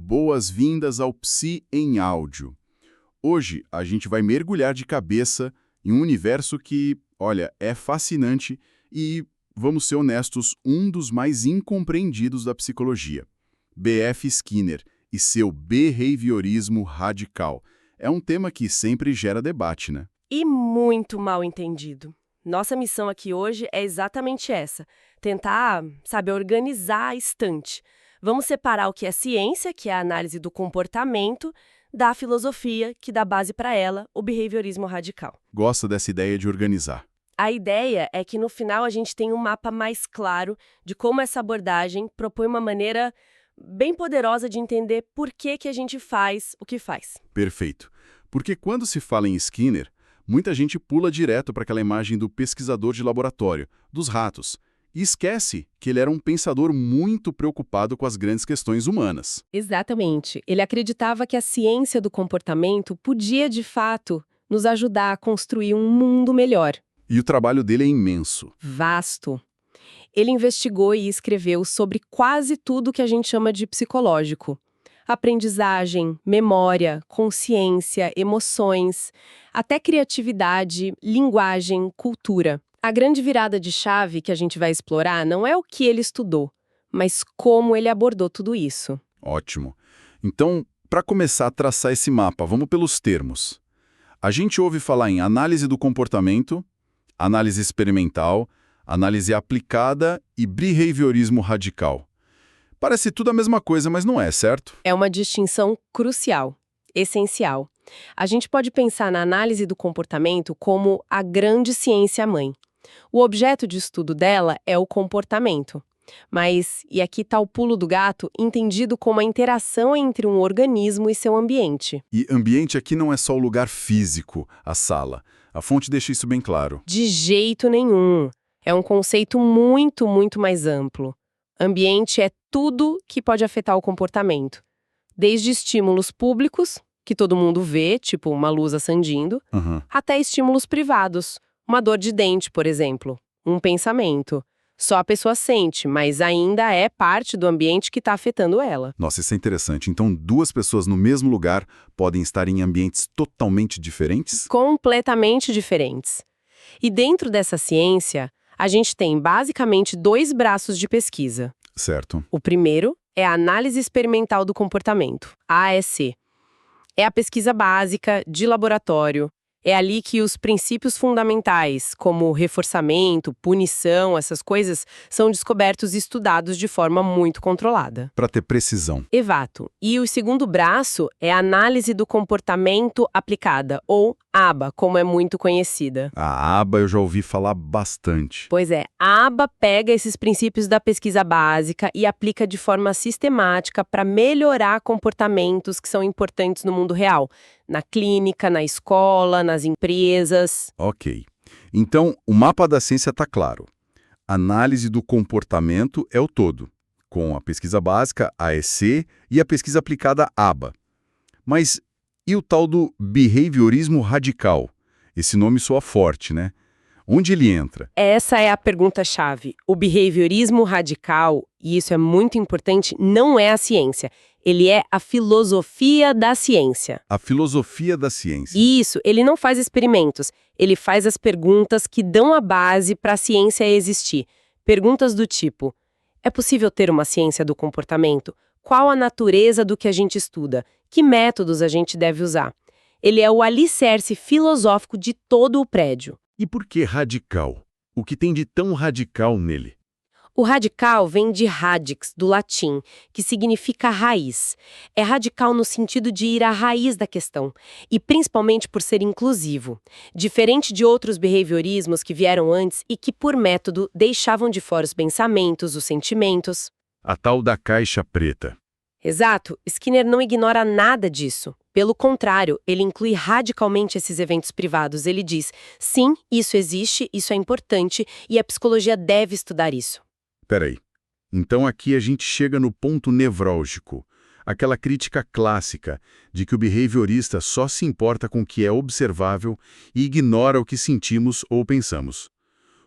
boas-vindas ao Psi em Áudio. Hoje a gente vai mergulhar de cabeça em um universo que, olha, é fascinante e, vamos ser honestos, um dos mais incompreendidos da psicologia. B.F. Skinner e seu behaviorismo radical. É um tema que sempre gera debate, né? E muito mal entendido. Nossa missão aqui hoje é exatamente essa: tentar, organizar a estante. Vamos separar o que é ciência, que é a análise do comportamento, da filosofia, que dá base para ela, o behaviorismo radical. Gosta dessa ideia de organizar. A ideia é que no final a gente tenha um mapa mais claro de como essa abordagem propõe uma maneira bem poderosa de entender por que a gente faz o que faz. Perfeito. Porque quando se fala em Skinner, muita gente pula direto para aquela imagem do pesquisador de laboratório, dos ratos, e esquece que ele era um pensador muito preocupado com as grandes questões humanas. Exatamente. Ele acreditava que a ciência do comportamento podia, de fato, nos ajudar a construir um mundo melhor. E o trabalho dele é imenso. Vasto. Ele investigou e escreveu sobre quase tudo que a gente chama de psicológico. Aprendizagem, memória, consciência, emoções, até criatividade, linguagem, cultura. A grande virada de chave que a gente vai explorar não é o que ele estudou, mas como ele abordou tudo isso. Ótimo. Então, para começar a traçar esse mapa, vamos pelos termos. A gente ouve falar em análise do comportamento, análise experimental, análise aplicada e behaviorismo radical. Parece tudo a mesma coisa, mas não é, certo? É uma distinção crucial, essencial. A gente pode pensar na análise do comportamento como a grande ciência-mãe. O objeto de estudo dela é o comportamento. Mas, e aqui está o pulo do gato, entendido como a interação entre um organismo e seu ambiente. E ambiente aqui não é só o lugar físico, a sala. A fonte deixa isso bem claro. De jeito nenhum. É um conceito muito, muito mais amplo. Ambiente é tudo que pode afetar o comportamento. Desde estímulos públicos, que todo mundo vê, tipo uma luz acendindo, até estímulos privados. Uma dor de dente, por exemplo. Um pensamento. Só a pessoa sente, mas ainda é parte do ambiente que está afetando ela. Nossa, isso é interessante. Então, duas pessoas no mesmo lugar podem estar em ambientes totalmente diferentes? Completamente diferentes. E dentro dessa ciência, a gente tem basicamente dois braços de pesquisa. Certo. O primeiro é a análise experimental do comportamento, a AEC. É a pesquisa básica, de laboratório. É ali que os princípios fundamentais, como reforçamento, punição, essas coisas, são descobertos e estudados de forma muito controlada. Para ter precisão. Exato. E o segundo braço é a análise do comportamento aplicada, ou ABA, como é muito conhecida. A aba eu já ouvi falar bastante. Pois é, a ABA pega esses princípios da pesquisa básica e aplica de forma sistemática para melhorar comportamentos que são importantes no mundo real. Na clínica, na escola, nas empresas. Ok. Então, o mapa da ciência está claro. Análise do comportamento é o todo, com a pesquisa básica, AEC, e a pesquisa aplicada, ABA. Mas e o tal do behaviorismo radical? Esse nome soa forte, né? Onde ele entra? Essa é a pergunta-chave. O behaviorismo radical, e isso é muito importante, não é a ciência. Ele é a filosofia da ciência. A filosofia da ciência. Isso, ele não faz experimentos. Ele faz as perguntas que dão a base para a ciência existir. Perguntas do tipo: é possível ter uma ciência do comportamento? Qual a natureza do que a gente estuda? Que métodos a gente deve usar? Ele é o alicerce filosófico de todo o prédio. E por que radical? O que tem de tão radical nele? O radical vem de radix, do latim, que significa raiz. É radical no sentido de ir à raiz da questão, e principalmente por ser inclusivo. Diferente de outros behaviorismos que vieram antes e que, por método, deixavam de fora os pensamentos, os sentimentos. A tal da caixa preta. Exato, Skinner não ignora nada disso. Pelo contrário, ele inclui radicalmente esses eventos privados. Ele diz, sim, isso existe, isso é importante e a psicologia deve estudar isso. Peraí. Então aqui a gente chega no ponto nevrálgico. Aquela crítica clássica de que o behaviorista só se importa com o que é observável e ignora o que sentimos ou pensamos.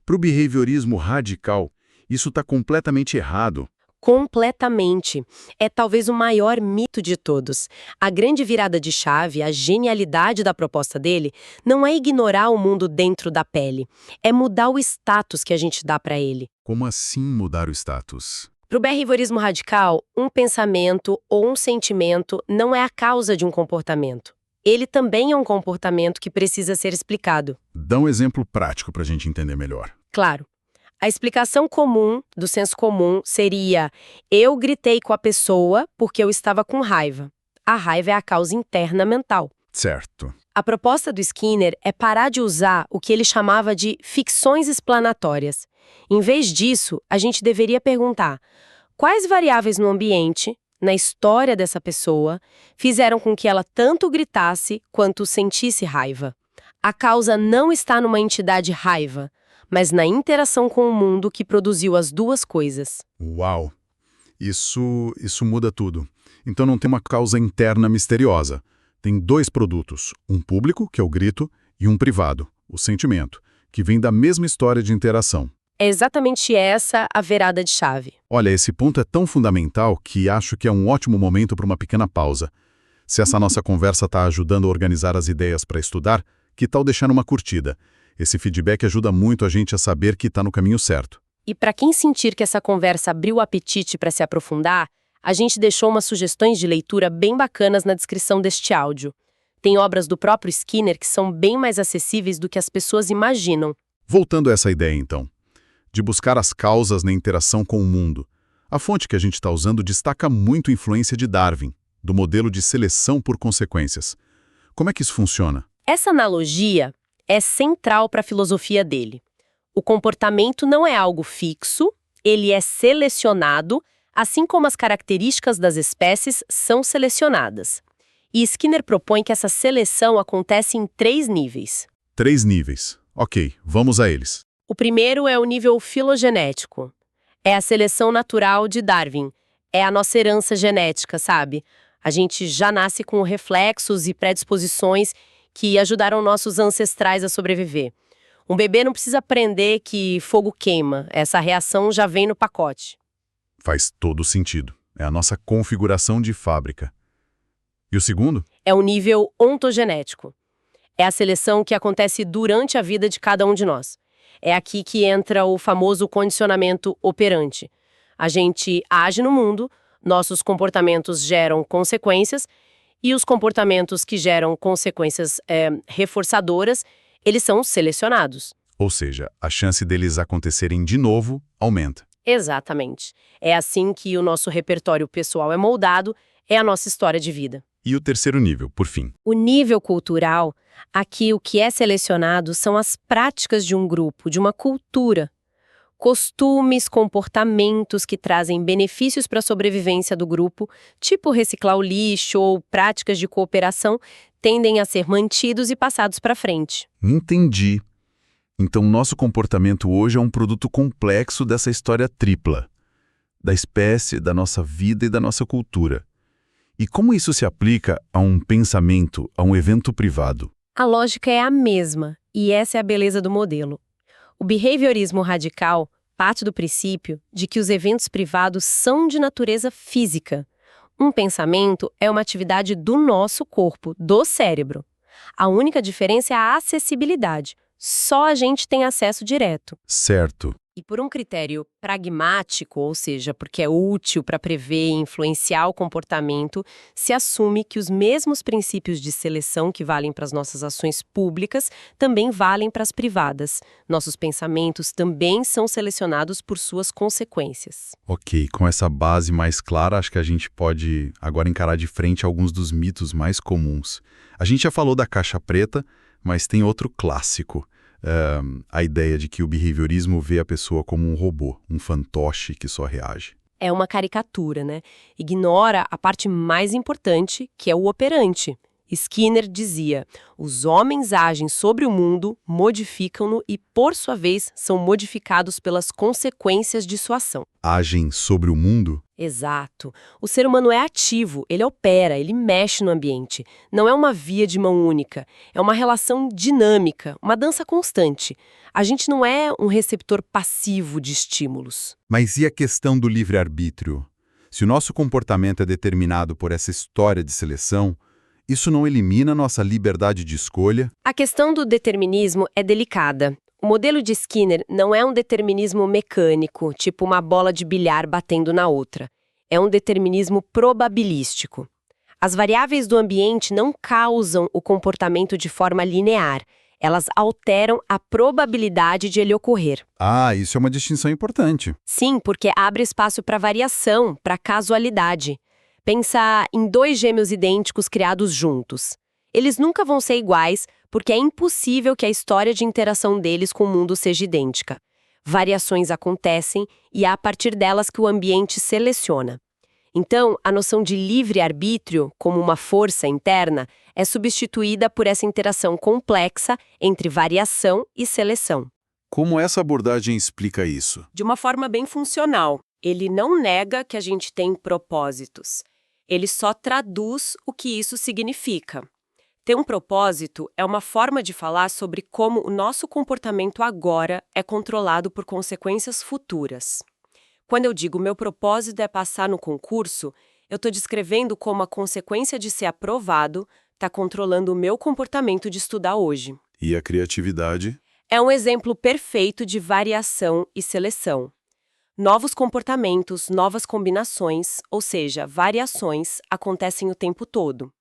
Para o behaviorismo radical, isso está completamente errado. Completamente. É talvez o maior mito de todos. A grande virada de chave, a genialidade da proposta dele, não é ignorar o mundo dentro da pele, é mudar o status que a gente dá para ele. Como assim mudar o status? Para o behaviorismo radical, um pensamento ou um sentimento não é a causa de um comportamento. Ele também é um comportamento que precisa ser explicado. Dá um exemplo prático para a gente entender melhor. Claro. A explicação comum, do senso comum, seria: eu gritei com a pessoa porque eu estava com raiva. A raiva é a causa interna mental. Certo. A proposta do Skinner é parar de usar o que ele chamava de ficções explanatórias. Em vez disso, a gente deveria perguntar: quais variáveis no ambiente, na história dessa pessoa, fizeram com que ela tanto gritasse quanto sentisse raiva? A causa não está numa entidade raiva, mas na interação com o mundo que produziu as duas coisas. Uau! Isso muda tudo. Então não tem uma causa interna misteriosa. Tem dois produtos, um público, que é o grito, e um privado, o sentimento, que vem da mesma história de interação. É exatamente essa a virada de chave. Olha, esse ponto é tão fundamental que acho que é um ótimo momento para uma pequena pausa. Se essa nossa conversa está ajudando a organizar as ideias para estudar, que tal deixar uma curtida? Esse feedback ajuda muito a gente a saber que está no caminho certo. E para quem sentir que essa conversa abriu o apetite para se aprofundar, a gente deixou umas sugestões de leitura bem bacanas na descrição deste áudio. Tem obras do próprio Skinner que são bem mais acessíveis do que as pessoas imaginam. Voltando a essa ideia, então, de buscar as causas na interação com o mundo. A fonte que a gente está usando destaca muito a influência de Darwin, do modelo de seleção por consequências. Como é que isso funciona? Essa analogia é central para a filosofia dele. O comportamento não é algo fixo, ele é selecionado, assim como as características das espécies são selecionadas. E Skinner propõe que essa seleção acontece em 3 níveis. 3 níveis. Ok, vamos a eles. O primeiro é o nível filogenético. É a seleção natural de Darwin. É a nossa herança genética, sabe? A gente já nasce com reflexos e predisposições que ajudaram nossos ancestrais a sobreviver. Um bebê não precisa aprender que fogo queima. Essa reação já vem no pacote. Faz todo sentido. É a nossa configuração de fábrica. E o segundo? É o nível ontogenético. É a seleção que acontece durante a vida de cada um de nós. É aqui que entra o famoso condicionamento operante. A gente age no mundo, nossos comportamentos geram consequências, e os comportamentos que geram consequências reforçadoras, eles são selecionados. Ou seja, a chance deles acontecerem de novo aumenta. Exatamente. É assim que o nosso repertório pessoal é moldado, é a nossa história de vida. E o terceiro nível, por fim? O nível cultural, aqui o que é selecionado são as práticas de um grupo, de uma cultura. Costumes, comportamentos que trazem benefícios para a sobrevivência do grupo, tipo reciclar o lixo ou práticas de cooperação, tendem a ser mantidos e passados para frente. Entendi. Então, nosso comportamento hoje é um produto complexo dessa história tripla. Da espécie, da nossa vida e da nossa cultura. E como isso se aplica a um pensamento, a um evento privado? A lógica é a mesma, e essa é a beleza do modelo. O behaviorismo radical parte do princípio de que os eventos privados são de natureza física. Um pensamento é uma atividade do nosso corpo, do cérebro. A única diferença é a acessibilidade. Só a gente tem acesso direto. Certo. E por um critério pragmático, ou seja, porque é útil para prever e influenciar o comportamento, se assume que os mesmos princípios de seleção que valem para as nossas ações públicas também valem para as privadas. Nossos pensamentos também são selecionados por suas consequências. Ok, com essa base mais clara, acho que a gente pode agora encarar de frente alguns dos mitos mais comuns. A gente já falou da caixa preta, mas tem outro clássico. A ideia de que o behaviorismo vê a pessoa como um robô, um fantoche que só reage. É uma caricatura, né? Ignora a parte mais importante, que é o operante. Skinner dizia: os homens agem sobre o mundo, modificam-no e, por sua vez, são modificados pelas consequências de sua ação. Agem sobre o mundo? Exato. O ser humano é ativo, ele opera, ele mexe no ambiente. Não é uma via de mão única, é uma relação dinâmica, uma dança constante. A gente não é um receptor passivo de estímulos. Mas e a questão do livre-arbítrio? Se o nosso comportamento é determinado por essa história de seleção, isso não elimina nossa liberdade de escolha? A questão do determinismo é delicada. O modelo de Skinner não é um determinismo mecânico, tipo uma bola de bilhar batendo na outra. É um determinismo probabilístico. As variáveis do ambiente não causam o comportamento de forma linear. Elas alteram a probabilidade de ele ocorrer. Ah, isso é uma distinção importante. Sim, porque abre espaço para variação, para casualidade. Pensa em dois gêmeos idênticos criados juntos. Eles nunca vão ser iguais, porque é impossível que a história de interação deles com o mundo seja idêntica. Variações acontecem e é a partir delas que o ambiente seleciona. Então, a noção de livre-arbítrio, como uma força interna, é substituída por essa interação complexa entre variação e seleção. Como essa abordagem explica isso? De uma forma bem funcional. Ele não nega que a gente tem propósitos. Ele só traduz o que isso significa. Ter um propósito é uma forma de falar sobre como o nosso comportamento agora é controlado por consequências futuras. Quando eu digo meu propósito é passar no concurso, eu estou descrevendo como a consequência de ser aprovado está controlando o meu comportamento de estudar hoje. E a criatividade? É um exemplo perfeito de variação e seleção. Novos comportamentos, novas combinações, ou seja, variações, acontecem o tempo todo.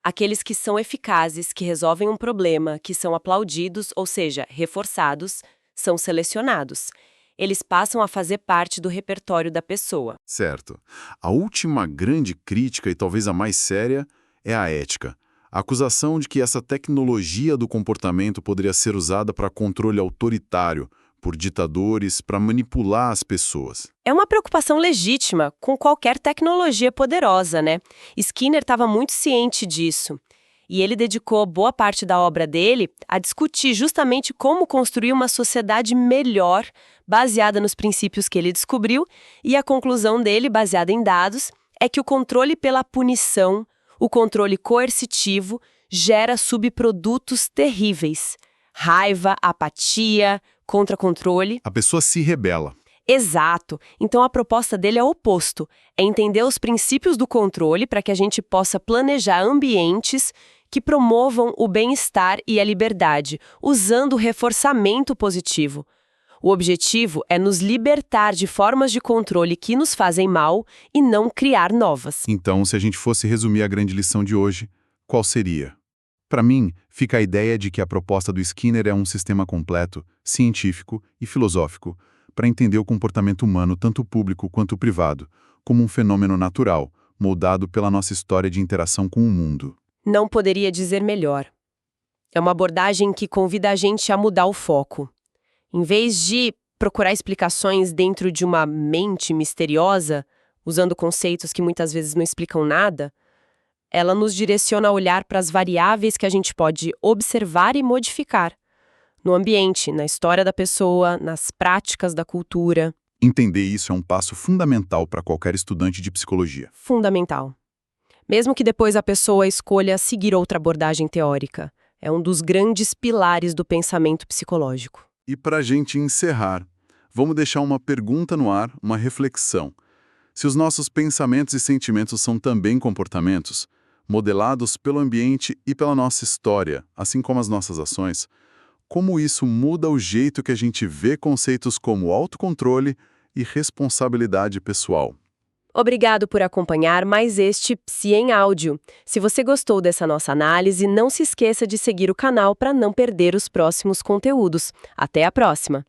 Aqueles que são eficazes, que resolvem um problema, que são aplaudidos, ou seja, reforçados, são selecionados. Eles passam a fazer parte do repertório da pessoa. Certo. A última grande crítica, e talvez a mais séria, é a ética. A acusação de que essa tecnologia do comportamento poderia ser usada para controle autoritário, por ditadores, para manipular as pessoas. É uma preocupação legítima com qualquer tecnologia poderosa, né? Skinner estava muito ciente disso. E ele dedicou boa parte da obra dele a discutir justamente como construir uma sociedade melhor, baseada nos princípios que ele descobriu, e a conclusão dele, baseada em dados, é que o controle pela punição, o controle coercitivo, gera subprodutos terríveis. Raiva, apatia, contra-controle. A pessoa se rebela. Exato. Então a proposta dele é o oposto. É entender os princípios do controle para que a gente possa planejar ambientes que promovam o bem-estar e a liberdade, usando o reforçamento positivo. O objetivo é nos libertar de formas de controle que nos fazem mal e não criar novas. Então, se a gente fosse resumir a grande lição de hoje, qual seria? Para mim, fica a ideia de que a proposta do Skinner é um sistema completo, científico e filosófico, para entender o comportamento humano, tanto público quanto privado, como um fenômeno natural, moldado pela nossa história de interação com o mundo. Não poderia dizer melhor. É uma abordagem que convida a gente a mudar o foco. Em vez de procurar explicações dentro de uma mente misteriosa, usando conceitos que muitas vezes não explicam nada, ela nos direciona a olhar para as variáveis que a gente pode observar e modificar. No ambiente, na história da pessoa, nas práticas da cultura. Entender isso é um passo fundamental para qualquer estudante de psicologia. Fundamental. Mesmo que depois a pessoa escolha seguir outra abordagem teórica. É um dos grandes pilares do pensamento psicológico. E para a gente encerrar, vamos deixar uma pergunta no ar, uma reflexão. Se os nossos pensamentos e sentimentos são também comportamentos, modelados pelo ambiente e pela nossa história, assim como as nossas ações, como isso muda o jeito que a gente vê conceitos como autocontrole e responsabilidade pessoal? Obrigado por acompanhar mais este Psi em Áudio. Se você gostou dessa nossa análise, não se esqueça de seguir o canal para não perder os próximos conteúdos. Até a próxima!